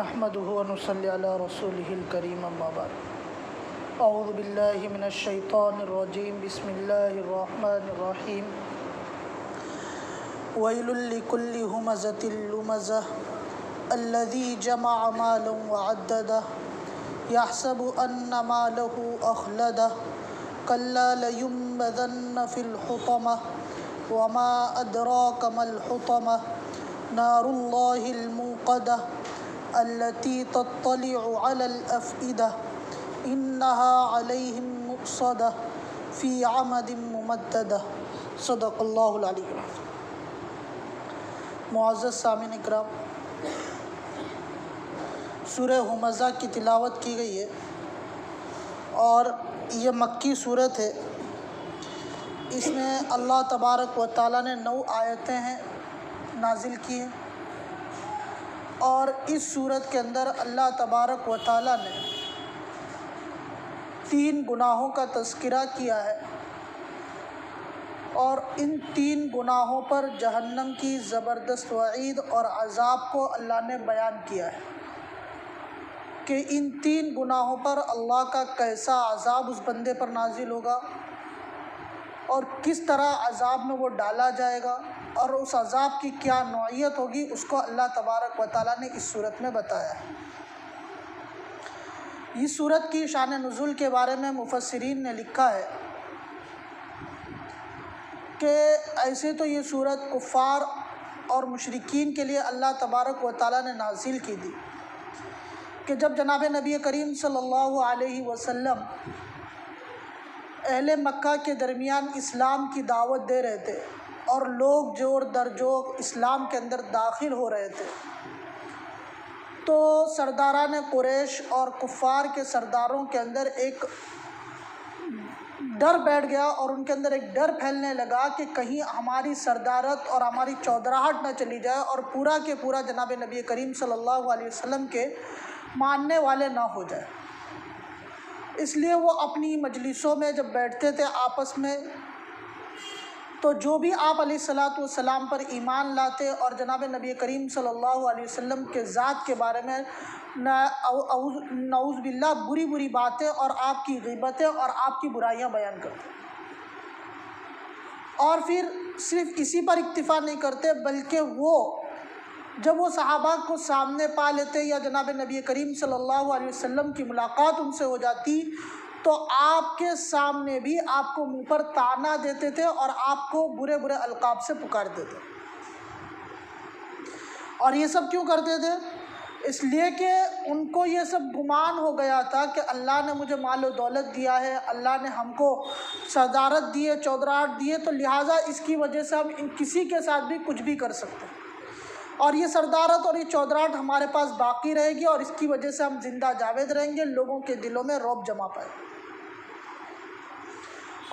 نحمده ونصلي على رسوله الكريم اما بعد اعوذ باللہ من الشیطان الرجیم بسم اللہ الرحمن الرحیم ویل لکل ہمزۃ لمزہ الذی جمع مالا وعددہ یحسب ان مالہ اخلدہ کلا لینبذن فی الحطمہ وما ادراک ما الحطمہ نار اللہ الموقدہ التي تطلع على الأفئدة إنها عليهم مؤصدة في عمد ممددة صدق اللہ العلی العظیم۔ معزز سامعین اکرام، سورہ ہمزہ کی تلاوت کی گئی ہے اور یہ مکی صورت ہے۔ اس میں اللہ تبارک و تعالیٰ نے 9 آیتیں نازل کی ہیں اور اس صورت کے اندر اللہ تبارک و تعالیٰ نے 3 گناہوں کا تذکرہ کیا ہے اور ان 3 گناہوں پر جہنم کی زبردست وعید اور عذاب کو اللہ نے بیان کیا ہے کہ ان 3 گناہوں پر اللہ کا کیسا عذاب اس بندے پر نازل ہوگا اور کس طرح عذاب میں وہ ڈالا جائے گا اور اس عذاب کی کیا نوعیت ہوگی، اس کو اللہ تبارک و تعالیٰ نے اس صورت میں بتایا ہے۔ اس صورت کی شان نزول کے بارے میں مفسرین نے لکھا ہے کہ ایسے تو یہ صورت کفار اور مشرکین کے لیے اللہ تبارک و تعالیٰ نے نازل کی تھی کہ جب جناب نبی کریم صلی اللہ علیہ وسلم اہل مکہ کے درمیان اسلام کی دعوت دے رہے تھے اور لوگ جوڑ در جوڑ اسلام کے اندر داخل ہو رہے تھے، تو سرداران قریش اور کفار کے سرداروں کے اندر ایک ڈر بیٹھ گیا اور ان کے اندر ایک ڈر پھیلنے لگا کہ کہیں ہماری صدارت اور ہماری چودراہٹ نہ چلی جائے اور پورا کے پورا جناب نبی کریم صلی اللہ علیہ وسلم کے ماننے والے نہ ہو جائے۔ اس لیے وہ اپنی مجلسوں میں جب بیٹھتے تھے آپس میں، تو جو بھی آپ علیہ السلام پر ایمان لاتے اور جناب نبی کریم صلی اللہ علیہ وسلم کے ذات کے بارے میں نعوذ باللہ بری باتیں اور آپ کی غیبتیں اور آپ کی برائیاں بیان کرتے، اور پھر صرف اسی پر اکتفا نہیں کرتے بلکہ وہ جب وہ صحابہ کو سامنے پا لیتے یا جناب نبی کریم صلی اللہ علیہ وسلم کی ملاقات ان سے ہو جاتی تو آپ کے سامنے بھی آپ کو منہ پر طعنہ دیتے تھے اور آپ کو برے القاب سے پکارتے تھے۔ اور یہ سب کیوں کرتے تھے؟ اس لیے کہ ان کو یہ سب گمان ہو گیا تھا کہ اللہ نے مجھے مال و دولت دیا ہے، اللہ نے ہم کو صدارت دی ہے، چودراہٹ دی ہے، تو لہٰذا اس کی وجہ سے ہم کسی کے ساتھ بھی کچھ بھی کر سکتے ہیں اور یہ صدارت اور یہ چودراہٹ ہمارے پاس باقی رہے گی اور اس کی وجہ سے ہم زندہ جاوید رہیں گے، لوگوں کے دلوں میں رعب جمع پائے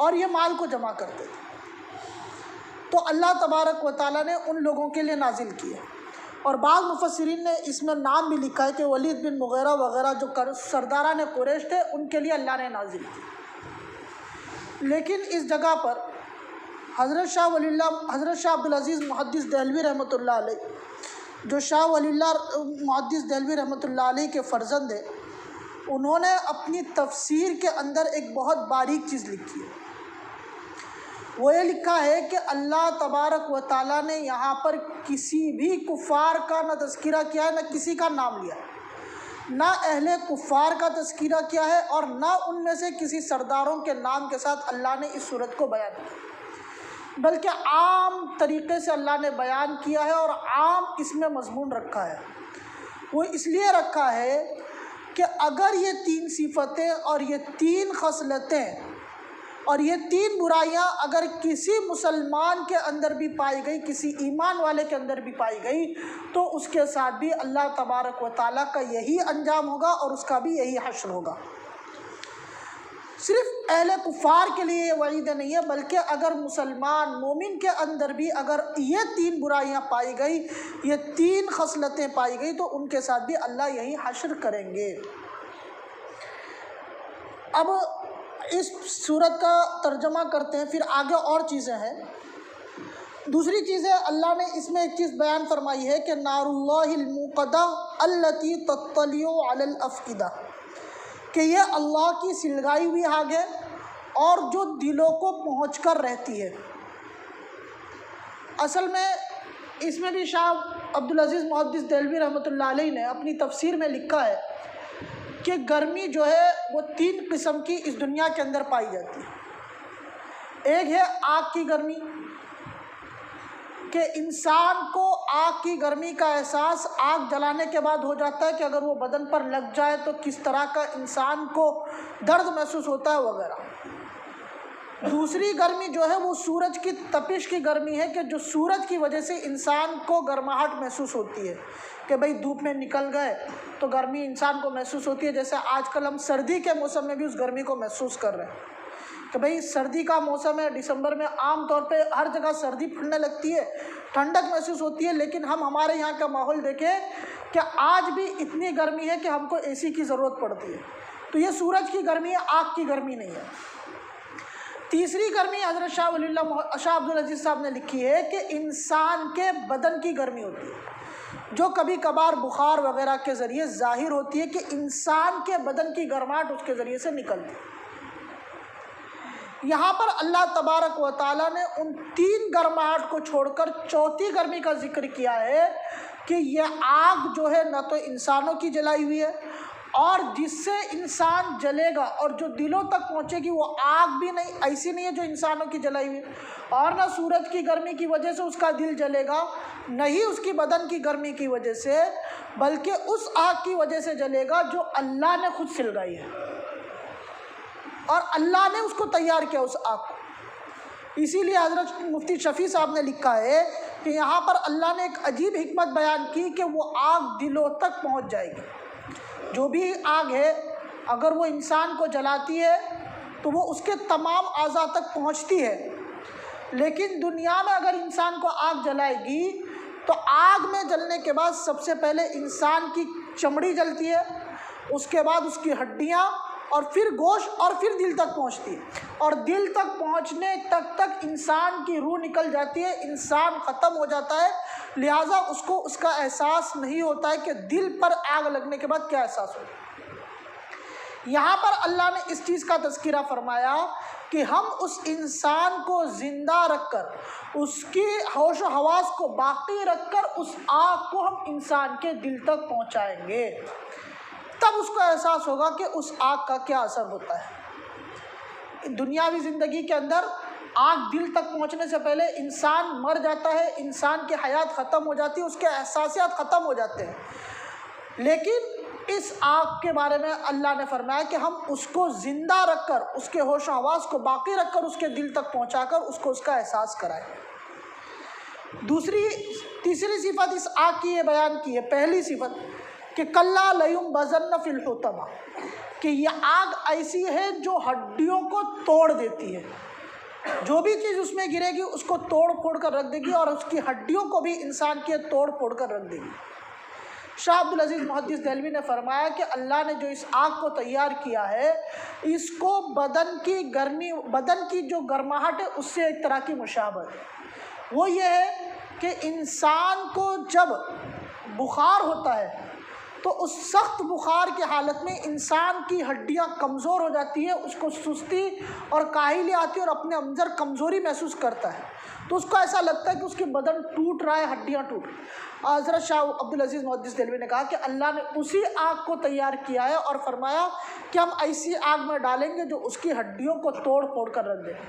اور یہ مال کو جمع کرتے تھے۔ تو اللہ تبارک و تعالیٰ نے ان لوگوں کے لیے نازل کیے اور بعض مفسرین نے اس میں نام بھی لکھا ہے کہ ولید بن مغیرہ وغیرہ جو سرداران قریش تھے ان کے لیے اللہ نے نازل کی۔ لیکن اس جگہ پر حضرت شاہ عبدالعزیز محدث دہلوی رحمۃ اللہ علیہ، جو شاہ ولی اللہ محدث دہلوی رحمۃ اللہ علیہ کے فرزند ہیں، انہوں نے اپنی تفسیر کے اندر ایک بہت باریک چیز لکھی ہے۔ وہ یہ لکھا ہے کہ اللہ تبارک و تعالیٰ نے یہاں پر کسی بھی کفار کا نہ تذکرہ کیا ہے، نہ کسی کا نام لیا ہے، نہ اہل کفار کا تذکرہ کیا ہے اور نہ ان میں سے کسی سرداروں کے نام کے ساتھ اللہ نے اس صورت کو بیان کیا، بلکہ عام طریقے سے اللہ نے بیان کیا ہے اور عام اس میں مضمون رکھا ہے۔ وہ اس لیے رکھا ہے کہ اگر یہ 3 صفتیں اور یہ 3 خصلتیں اور یہ 3 برائیاں اگر کسی مسلمان کے اندر بھی پائی گئی، کسی ایمان والے کے اندر بھی پائی گئی، تو اس کے ساتھ بھی اللہ تبارک و تعالیٰ کا یہی انجام ہوگا اور اس کا بھی یہی حشر ہوگا۔ صرف اہل کفار کے لیے یہ وعید نہیں ہے، بلکہ اگر مسلمان مومن کے اندر بھی اگر یہ 3 برائیاں پائی گئی، یہ 3 خصلتیں پائی گئی، تو ان کے ساتھ بھی اللہ یہی حشر کریں گے۔ اب اس صورت کا ترجمہ کرتے ہیں، پھر آگے اور چیزیں ہیں۔ دوسری چیز ہے اللہ نے اس میں ایک چیز بیان فرمائی ہے کہ نار اللہ الموقدہ التی تطلع علی الافئدہ، کہ یہ اللہ کی سلگائی ہوئی آگ ہے اور جو دلوں کو پہنچ کر رہتی ہے۔ اصل میں اس میں بھی شاہ عبدالعزیز محدث دہلوی رحمۃ اللہ علیہ نے اپنی تفسیر میں لکھا ہے کہ گرمی جو ہے وہ 3 قسم کی اس دنیا کے اندر پائی جاتی ہے۔ ایک ہے آگ کی گرمی، کہ انسان کو آگ کی گرمی کا احساس آگ جلانے کے بعد ہو جاتا ہے کہ اگر وہ بدن پر لگ جائے تو کس طرح کا انسان کو درد محسوس ہوتا ہے وغیرہ۔ دوسری گرمی جو ہے وہ سورج کی تپش کی گرمی ہے، کہ جو سورج کی وجہ سے انسان کو گرماہٹ محسوس ہوتی ہے، کہ بھئی دھوپ میں نکل گئے تو گرمی انسان کو محسوس ہوتی ہے۔ جیسے آج کل ہم سردی کے موسم میں بھی اس گرمی کو محسوس کر رہے ہیں کہ بھئی سردی کا موسم ہے، دسمبر میں عام طور پہ ہر جگہ سردی پڑنے لگتی ہے، ٹھنڈک محسوس ہوتی ہے، لیکن ہم ہمارے یہاں کا ماحول دیکھیں کہ آج بھی اتنی گرمی ہے کہ ہم کو اے سی کی ضرورت پڑتی ہے۔ تو یہ سورج کی گرمی ہے، آگ کی گرمی نہیں ہے۔ تیسری گرمی حضرت شاہ عبدالعزیز صاحب نے لکھی ہے کہ انسان کے بدن کی گرمی ہوتی ہے، جو کبھی کبھار بخار وغیرہ کے ذریعے ظاہر ہوتی ہے، کہ انسان کے بدن کی گرماہٹ اس کے ذریعے سے نکلتی ہے۔ یہاں پر اللہ تبارک و تعالیٰ نے ان 3 گرماہٹ کو چھوڑ کر چوتھی گرمی کا ذکر کیا ہے کہ یہ آگ جو ہے نہ تو انسانوں کی جلائی ہوئی ہے، اور جس سے انسان جلے گا اور جو دلوں تک پہنچے گی وہ آگ بھی نہیں ایسی نہیں ہے جو انسانوں کی جلائی ہوئی ہے، اور نہ سورج کی گرمی کی وجہ سے اس کا دل جلے گا، نہیں اس کی بدن کی گرمی کی وجہ سے، بلکہ اس آگ کی وجہ سے جلے گا جو اللہ نے خود سلگائی ہے اور اللہ نے اس کو تیار کیا اس آگ کو۔ اسی لیے حضرت مفتی شفیع صاحب نے لکھا ہے کہ یہاں پر اللہ نے ایک عجیب حکمت بیان کی کہ وہ آگ دلوں تک پہنچ جائے گی۔ جو بھی آگ ہے اگر وہ انسان کو جلاتی ہے تو وہ اس کے تمام اعضاء تک پہنچتی ہے، لیکن دنیا میں اگر انسان کو آگ جلائے گی تو آگ میں جلنے کے بعد سب سے پہلے انسان کی چمڑی جلتی ہے، اس کے بعد اس کی ہڈیاں، اور پھر گوشت، اور پھر دل تک پہنچتی ہے، اور دل تک پہنچنے تک انسان کی روح نکل جاتی ہے، انسان ختم ہو جاتا ہے، لہٰذا اس کو اس کا احساس نہیں ہوتا ہے کہ دل پر آگ لگنے کے بعد کیا احساس ہوتا ہے۔ یہاں پر اللہ نے اس چیز کا تذکرہ فرمایا کہ ہم اس انسان کو زندہ رکھ کر، اس کی ہوش و حواس کو باقی رکھ کر اس آگ کو ہم انسان کے دل تک پہنچائیں گے، تب اس کو احساس ہوگا کہ اس آگ کا کیا اثر ہوتا ہے۔ دنیاوی زندگی کے اندر آگ دل تک پہنچنے سے پہلے انسان مر جاتا ہے، انسان کی حیات ختم ہو جاتی ہے، اس کے احساسات ختم ہو جاتے ہیں، لیکن اس آگ کے بارے میں اللہ نے فرمایا کہ ہم اس کو زندہ رکھ کر، اس کے ہوش و حواس کو باقی رکھ کر، اس کے دل تک پہنچا کر اس کو اس کا احساس کرائیں۔ تیسری صفت اس آگ کی یہ بیان کی ہے، پہلی صفت کہ کلا لینبذن فی الحطمہ، کہ یہ آگ ایسی ہے جو ہڈیوں کو توڑ دیتی ہے، جو بھی چیز اس میں گرے گی اس کو توڑ پھوڑ کر رکھ دے گی، اور اس کی ہڈیوں کو بھی انسان کی توڑ پھوڑ کر رکھ دے گی۔ شاہ عبدالعزیز محدث دہلوی نے فرمایا کہ اللہ نے جو اس آگ کو تیار کیا ہے، اس کو بدن کی گرمی، بدن کی جو گرماہٹ ہے اس سے ایک طرح کی مشابہت ہے۔ وہ یہ ہے کہ انسان کو جب بخار ہوتا ہے تو اس سخت بخار کی حالت میں انسان کی ہڈیاں کمزور ہو جاتی ہے، اس کو سستی اور کاہلی آتی ہے اور اپنے اندر کمزوری محسوس کرتا ہے، تو اس کو ایسا لگتا ہے کہ اس کے بدن ٹوٹ رہا ہے، ہڈیاں ٹوٹ رہی ہیں۔ حضرت شاہ عبدالعزیز محدث دہلوی نے کہا کہ اللہ نے اسی آگ کو تیار کیا ہے اور فرمایا کہ ہم ایسی آگ میں ڈالیں گے جو اس کی ہڈیوں کو توڑ پھوڑ کر رکھ دے گی۔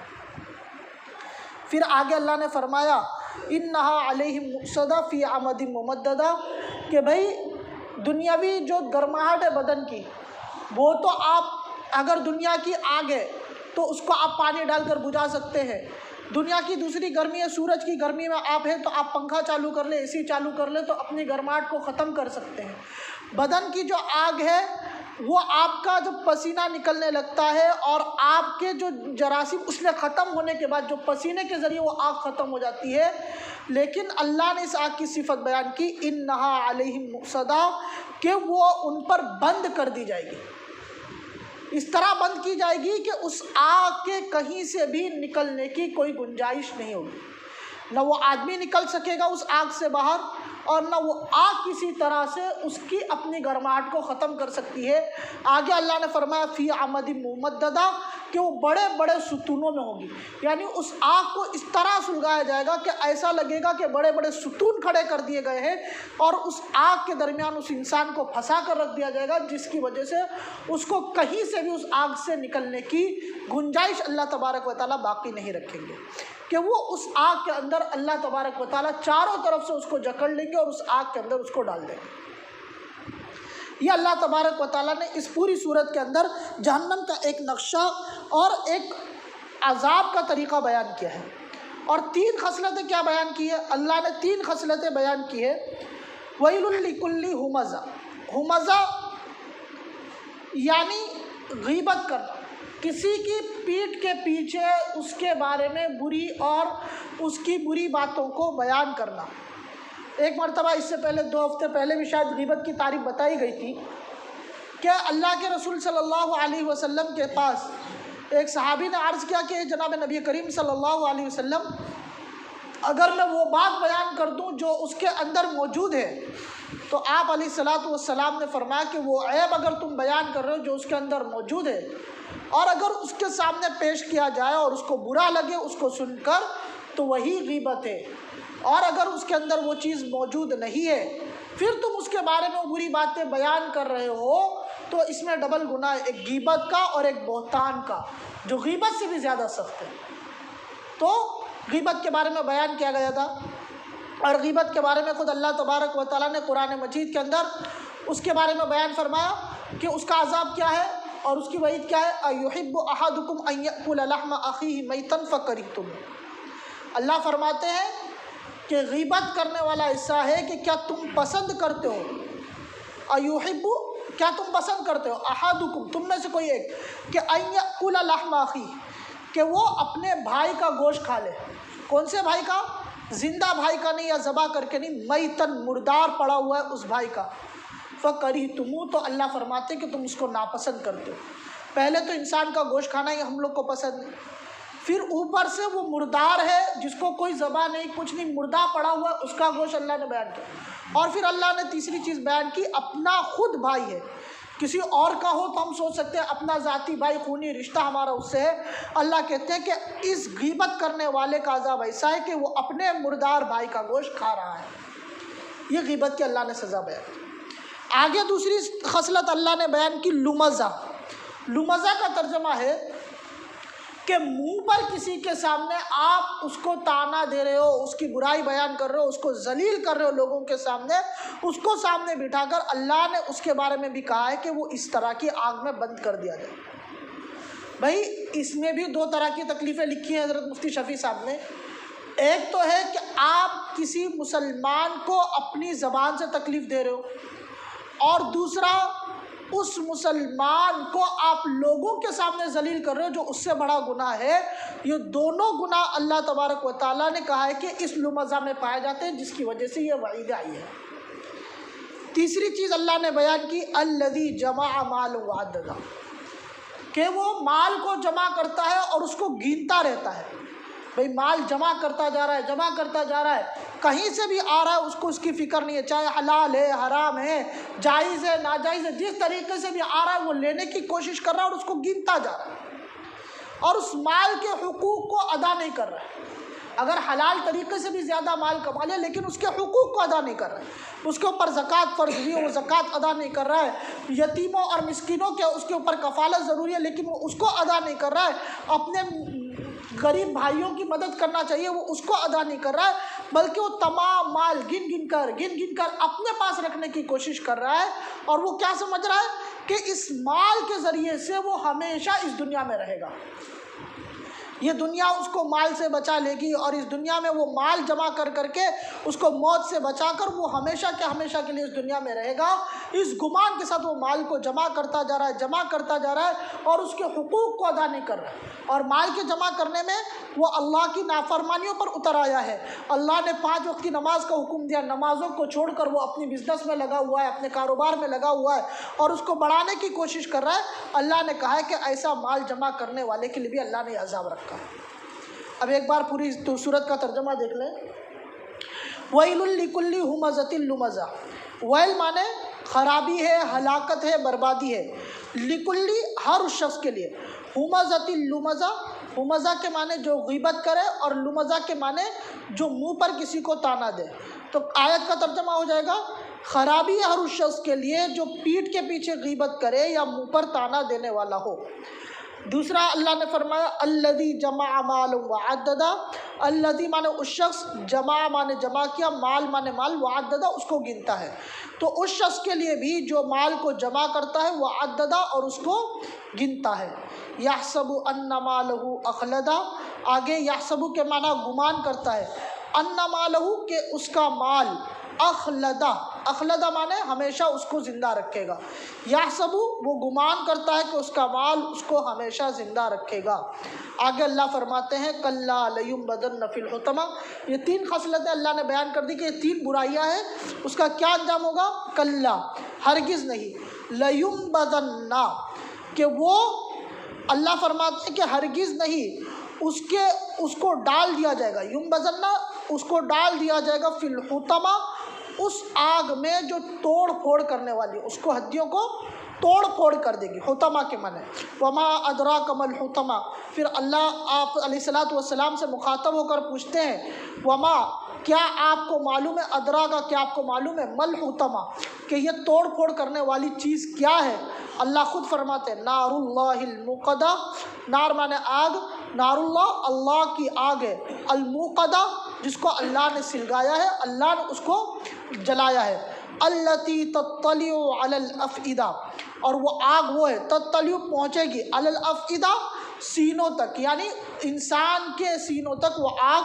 پھر آگے اللہ نے فرمایا انہا علیہم مؤصدہ فی عمد ممددہ، کہ بھائی دنیاوی جو گرماہٹ ہے بدن کی، وہ تو آپ اگر دنیا کی آگ ہے تو اس کو آپ پانی ڈال کر بجھا سکتے ہیں، دنیا کی دوسری گرمی ہے، سورج کی گرمی میں آپ ہیں تو آپ پنکھا چالو کر لیں، اے سی چالو کر لیں تو اپنی گرماہٹ کو ختم کر سکتے ہیں۔ بدن کی جو آگ ہے وہ آپ کا جو پسینہ نکلنے لگتا ہے اور آپ کے جو جراثیم اس میں ختم ہونے کے بعد جو پسینے کے ذریعے وہ آگ ختم ہو جاتی ہے، لیکن اللہ نے اس آگ کی صفت بیان کی انہا علیہم مؤصدہ، کہ وہ ان پر بند کر دی جائے گی، اس طرح بند کی جائے گی کہ اس آگ کے کہیں سے بھی نکلنے کی کوئی گنجائش نہیں ہوگی۔ نہ وہ آدمی نکل سکے گا اس آگ سے باہر، اور نہ وہ آگ کسی طرح سے اس کی اپنی گرماہٹ کو ختم کر سکتی ہے۔ آگے اللہ نے فرمایا فی عمد ممددہ، کہ وہ بڑے بڑے ستونوں میں ہوگی، یعنی اس آگ کو اس طرح سلگایا جائے گا کہ ایسا لگے گا کہ بڑے بڑے ستون کھڑے کر دیے گئے ہیں، اور اس آگ کے درمیان اس انسان کو پھنسا کر رکھ دیا جائے گا، جس کی وجہ سے اس کو کہیں سے بھی اس آگ سے نکلنے کی گنجائش اللہ تبارک و تعالیٰ باقی نہیں رکھیں گے، کہ وہ اس آگ کے اندر اللہ تبارک و تعالیٰ چاروں طرف سے اس کو جکڑ لیں گے اور اس آگ کے اندر اس کو ڈال دیں گے۔ یہ اللہ تبارک و تعالیٰ نے اس پوری صورت کے اندر جہنم کا ایک نقشہ اور ایک عذاب کا طریقہ بیان کیا ہے، اور 3 خصلتیں کیا بیان کی ہے؟ اللہ نے 3 خصلتیں بیان کی ہے۔ وَيْلٌ لِكُلِّ ہُمَزَةٍ، ہمزہ یعنی غیبت کرنا، کسی کی پیٹھ کے پیچھے اس کے بارے میں بری اور اس کی بری باتوں کو بیان کرنا۔ ایک مرتبہ اس سے پہلے 2 ہفتے پہلے بھی شاید غیبت کی تعریف بتائی گئی تھی کہ اللہ کے رسول صلی اللہ علیہ وسلم کے پاس ایک صحابی نے عرض کیا کہ جناب نبی کریم صلی اللہ علیہ وسلم، اگر میں وہ بات بیان کر دوں جو اس کے اندر موجود ہے، تو آپ علیہ الصلاۃ والسلام نے فرمایا کہ وہ عیب اگر تم بیان کر رہے ہو جو اس کے اندر موجود ہے، اور اگر اس کے سامنے پیش کیا جائے اور اس کو برا لگے اس کو سن کر، تو وہی غیبت ہے، اور اگر اس کے اندر وہ چیز موجود نہیں ہے پھر تم اس کے بارے میں بری باتیں بیان کر رہے ہو، تو اس میں ڈبل گناہ ہے، ایک غیبت کا اور ایک بہتان کا، جو غیبت سے بھی زیادہ سخت ہے۔ تو غیبت کے بارے میں بیان کیا گیا تھا، اور غیبت کے بارے میں خود اللہ تبارک و تعالیٰ نے قرآن مجید کے اندر اس کے بارے میں بیان فرمایا کہ اس کا عذاب کیا ہے اور اس کی وعید کیا ہے۔ اَيُحِبُّ أَحَدُكُمْ أَن يَأْكُلَ لَحْمَ أَخِيهِ مَيْتًا فَكَرِهْتُمُوهُ، اللہ فرماتے ہیں کہ غیبت کرنے والا ایسا ہے کہ کیا تم پسند کرتے ہو، اَيُحِبُّ کیا تم پسند کرتے ہو، أَحَدُكُمْ تم میں سے کوئی ایک، کہ أَن يَأْكُلَ لَحْمَ أَخِيهِ کہ وہ اپنے بھائی کا گوشت کھا لے۔ کون سے بھائی کا؟ زندہ بھائی کا نہیں، یا ذبح کر کے نہیں، میتن مردار پڑا ہوا ہے اس بھائی کا، فَكَرِهْتُمُوهُ تو اللہ فرماتے کہ تم اس کو ناپسند کرتے ہو۔ پہلے تو انسان کا گوشت کھانا ہی ہم لوگ کو پسند نہیں، پھر اوپر سے وہ مردار ہے جس کو کوئی ذبح نہیں کچھ نہیں، مردہ پڑا ہوا ہے، اس کا گوشت اللہ نے بیان کیا، اور پھر اللہ نے تیسری چیز بیان کی، اپنا خود بھائی ہے، کسی اور کا ہو تو ہم سوچ سکتے ہیں اپنا ذاتی بھائی خونی رشتہ ہمارا اس سے ہے، اللہ کہتے ہیں کہ اس غیبت کرنے والے کا عذاب ایسا ہے کہ وہ اپنے مردار بھائی کا گوشت کھا رہا ہے۔ یہ غیبت کی اللہ نے سزا بیان کی۔ آگے دوسری خصلت اللہ نے بیان کی، لمزہ۔ لمزہ کا ترجمہ ہے کہ منہ پر کسی کے سامنے آپ اس کو طعنہ دے رہے ہو، اس کی برائی بیان کر رہے ہو، اس کو ذلیل کر رہے ہو لوگوں کے سامنے، اس کو سامنے بٹھا کر اللہ نے اس کے بارے میں بھی کہا ہے کہ وہ اس طرح کی آگ میں بند کر دیا جائے۔ بھائی اس میں بھی 2 طرح کی تکلیفیں لکھی ہیں حضرت مفتی شفیع صاحب نے۔ ایک تو ہے کہ آپ کسی مسلمان کو اپنی زبان سے تکلیف دے رہے ہو، اور دوسرا اس مسلمان کو آپ لوگوں کے سامنے ذلیل کر رہے ہو، جو اس سے بڑا گناہ ہے۔ یہ دونوں گناہ اللہ تبارک و تعالیٰ نے کہا ہے کہ اس لمزہ میں پائے جاتے ہیں، جس کی وجہ سے یہ وعید آئی ہے۔ تیسری چیز اللہ نے بیان کی، الذی جمع مال وعددہ، کہ وہ مال کو جمع کرتا ہے اور اس کو گنتا رہتا ہے۔ بھئی مال جمع کرتا جا رہا ہے، جمع کرتا جا رہا ہے، کہیں سے بھی آ رہا ہے، اس کو اس کی فکر نہیں ہے، چاہے حلال ہے حرام ہے جائز ہے ناجائز ہے، جس طریقے سے بھی آ رہا ہے وہ لینے کی کوشش کر رہا ہے اور اس کو گنتا جا رہا ہے، اور اس مال کے حقوق کو ادا نہیں کر رہا ہے۔ اگر حلال طریقے سے بھی زیادہ مال کما لے لیکن اس کے حقوق کو ادا نہیں کر رہا ہے، اس کے اوپر زکوٰۃ فرض ہوئی ہے وہ زکوٰۃ ادا نہیں کر رہا ہے، یتیموں اور مسکینوں کے اس کے اوپر کفالت ضروری ہے لیکن وہ اس کو ادا نہیں کر رہا ہے، اپنے غریب بھائیوں کی مدد کرنا چاہیے وہ اس کو ادا نہیں کر رہا ہے، بلکہ وہ تمام مال گن گن کر اپنے پاس رکھنے کی کوشش کر رہا ہے، اور وہ کیا سمجھ رہا ہے کہ اس مال کے ذریعے سے وہ ہمیشہ اس دنیا میں رہے گا، یہ دنیا اس کو مال سے بچا لے گی، اور اس دنیا میں وہ مال جمع کر کے اس کو موت سے بچا کر وہ ہمیشہ کے ہمیشہ کے لیے اس دنیا میں رہے گا۔ اس گمان کے ساتھ وہ مال کو جمع کرتا جا رہا ہے اور اس کے حقوق کو ادا نہیں کر رہا ہے، اور مال کے جمع کرنے میں وہ اللہ کی نافرمانیوں پر اتر آیا ہے۔ اللہ نے 5 وقت کی نماز کا حکم دیا، نمازوں کو چھوڑ کر وہ اپنی بزنس میں لگا ہوا ہے، اپنے کاروبار میں لگا ہوا ہے اور اس کو بڑھانے کی کوشش کر رہا ہے۔ اللہ نے کہا ہے کہ ایسا مال جمع کرنے والے کے لیے بھی اللہ نے عذاب رکھا ہے۔ اب ایک بار پوری صورت کا ترجمہ دیکھ لیں. وَيْلٌ لِكُلِّ ہُمَزَةٍ لُمَزَةٍ. ویل مانے خرابی ہے، ہلاکت ہے، بربادی ہے. لِكُلِّ ہر اس شخص کے لیے. ہُمَزَةٍ لُمَزَةٍ، ہمزہ کے معنی جو غیبت کرے، اور لمزہ کے معنی جو منہ پر کسی کو تانا دے. تو آیت کا ترجمہ ہو جائے گا خرابی ہے ہر اس شخص کے لیے جو پیٹھ کے پیچھے غیبت کرے یا منہ پر تانا دینے والا ہو. دوسرا اللہ نے فرمایا الذی جمع مالا وعددا. الذی مانے اس شخص، جمع مانے جمع کیا، مال مانے مال، وعددا اس کو گنتا ہے. تو اس شخص کے لیے بھی جو مال کو جمع کرتا ہے، وعددا اور اس کو گنتا ہے. یحسب ان مالہ اخلدا. آگے یحسب کے معنی گمان کرتا ہے، ان مالہ کہ اس کا مال، اخلدا، اخلدا مانے ہمیشہ اس کو زندہ رکھے گا. یحسب وہ گمان کرتا ہے کہ اس کا مال اس کو ہمیشہ زندہ رکھے گا. آگے اللہ فرماتے ہیں کلا لینبذن فی الحطمہ. یہ تین خصلتیں اللہ نے بیان کر دی کہ یہ تین برائیاں ہیں، اس کا کیا انجام ہوگا. کلا ہرگز نہیں، لینبذن کہ وہ، اللہ فرماتے ہیں کہ ہرگز نہیں، اس کو ڈال دیا جائے گا. ینبذن اس کو ڈال دیا جائے گا، فی الحطمہ اس آگ میں جو توڑ پھوڑ کرنے والی، اس کو ہڈیوں کو توڑ پھوڑ کر دے گی. حطمہ کے معنی. وما ادراک ما الحطمہ. پھر اللہ آپ علیہ الصلوۃ والسلام سے مخاطب ہو کر پوچھتے ہیں وما کیا آپ کو معلوم ہے، ادراکا کیا آپ کو معلوم ہے، مل حطمہ کہ یہ توڑ پھوڑ کرنے والی چیز کیا ہے. اللہ خود فرماتے ہیں نار اللہ الموقدہ. نار مانے آگ، نار اللہ اللہ کی آگ ہے، الموقدہ جس کو اللہ نے سلگایا ہے، اللہ نے اس کو جلایا ہے. التی تطلع علی الافئدہ. اور وہ آگ وہ ہے تطلع پہنچے گی، علی الافئدہ سینوں تک، یعنی انسان کے سینوں تک وہ آگ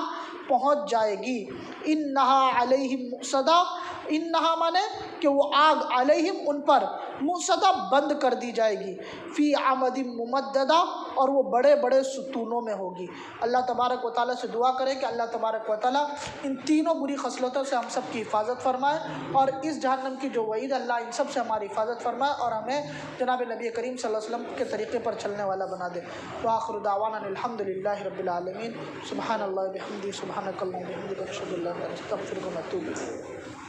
پہنچ جائے گی. انہا علیہم مؤصدہ. انہا مانے کہ وہ آگ علیہم ان پر، مؤصدہ بند کر دی جائے گی، فی عمد ممددہ اور وہ بڑے بڑے ستونوں میں ہوگی. اللہ تبارک و تعالیٰ سے دعا کرے کہ اللہ تبارک و تعالیٰ ان تینوں بری خصلتوں سے ہم سب کی حفاظت فرمائے، اور اس جہنم کی جو وعید اللہ ان سب سے ہماری حفاظت فرمائے، اور ہمیں جناب نبی کریم صلی اللہ علیہ وسلم کے طریقے پر چلنے والا بنا دے. وآخر دعوانا الحمد للہ رب العالمین. سبحان اللہ بحمدہ، سبحانک اللہم وبحمدک، اشہد ان لا الہ الا انت، استغفرک و اتوب الیک.